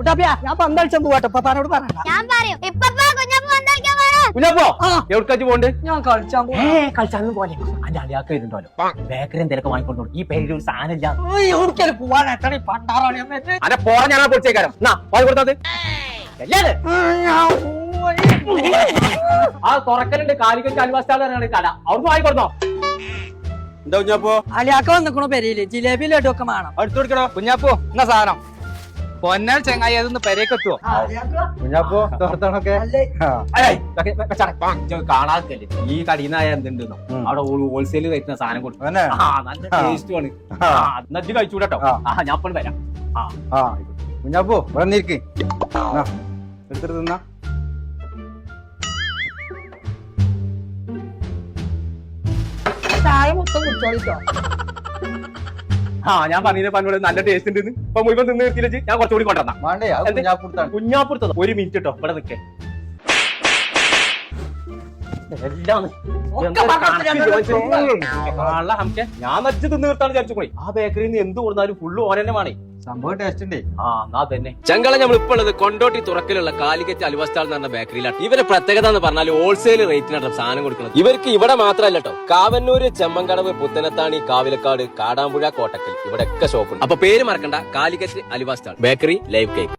കുട്ടാപ്പിയാ ഞാൻ പന്തളിച്ചാൻ പോവാട്ടോ പപ്പാനോട് പറയണ്ട. ഞാൻ പറയും ഇപ്പപ്പാ കുഞ്ഞപ്പ പന്തളിക്കാൻ പോണോ? കുഞ്ഞപ്പോ എവിടേക്കാച്ച് പോണ്ട്? ഞാൻ കളിച്ചാൻ കളിച്ചാന്ന് പോലെ അന്റെ അളിയാക്ക വരുന്നുണ്ടല്ലോ ബേക്കറി എന്തെങ്കിലും വാങ്ങിക്കൊണ്ടു. ഈ പേരിൽ ഒരു സാധനം ഇല്ല. എവിടേക്കാലും പോവാൻ എത്ര പണ്ടാറാണ് അനെ പോറ ഞാനാ പൊടിച്ചേക്കാരം വാങ്ങി കൊടുത്തത് ആ തുറക്കലുണ്ട് കാലിക്കറ്റ് അൽവാസ്റ്റാളാണ് കട അവിടുന്ന് വാങ്ങിക്കൊടുത്തോ. എന്താ കുഞ്ഞാപ്പോ അലിയാക്ക വന്നിക്കണോ പെരയില് ജിലേബി ലഡു ഒക്കെ വേണം. അടുത്ത് കൊടുക്കണോ കുഞ്ഞാപ്പോ എന്നാ സാധനം പൊന്നാൽ ചെങ്ങായി അതൊന്ന് പെരേക്കെത്തുവോ കുഞ്ഞാപ്പോ തോർത്തണൊക്കെ കാണാക്കല്ലേ ഈ കടീന്നായ എന്തുണ്ടെന്നോ അവിടെ ഹോൾസെയിൽ കഴിക്കുന്ന സാധനം കൊടുക്കും നല്ല ടേസ്റ്റ് ആണ്. നജ്ജ് കഴിച്ചൂടട്ടോ ഞാൻ ഇപ്പോൾ വരാം. കുഞ്ഞാപ്പോ വന്നിരിക്ക് എടുത്തിട്ട് തിന്നാ. ചായ മൊത്തം കുടിച്ചോളിട്ടോ. ഞാൻ പറഞ്ഞില്ലേ പന്നോട് നല്ല ടേസ്റ്റ് ഉണ്ട്. ഇപ്പൊ മുഴുവൻ തിന്ന് നിർത്തിയില്ലേ ഞാൻ കുറച്ചുകൂടി കൊണ്ടുവന്നാ വേണ്ടേ കുഞ്ഞാപ്പൂർത്താണ്. കുഞ്ഞാപ്പുറത്തത് ഒരു മിനിറ്റ് കേട്ടോ ഇവിടെ നിൽക്കേ എല്ലാം ഞാൻ നച്ച് തിന്ന് നിർത്താൻ വിചാരിച്ചു പോയി. ആ ബേക്കറിയിൽ നിന്ന് എന്ത് കൊടുത്താലും ഫുള്ള് ഓരന്നെ വേണേ. സംഭവം ടേസ്റ്റ് ഉണ്ട്. എന്നാ തന്നെ ചെങ്കള നമ്മൾ ഇപ്പോൾ ഉള്ളത് കൊണ്ടോട്ടി തുറക്കലുള്ള കാലിക്കറ്റ് അലുവസ്റ്റാൾ എന്ന് പറഞ്ഞ ബേക്കറിയിലാണ്. ഇവരെ പ്രത്യേകത എന്ന് പറഞ്ഞാൽ ഹോൾസെയിൽ റേറ്റിനാണ് സാധനം കൊടുക്കുന്നത്. ഇവർക്ക് ഇവിടെ മാത്രമല്ല കേട്ടോ, കാവന്നൂര്, ചെമ്മങ്കടവ്, പുത്തനത്താണി, കാവിലക്കാട്, കാടാമ്പുഴ, കോട്ടക്കൽ ഇവിടെയൊക്കെ ഷോപ്പുണ്ട്. അപ്പൊ പേര് മറക്കണ്ട, കാലിക്കറ്റ് അലുവസ്റ്റാൾ ബേക്കറി ലൈവ് കേക്ക്.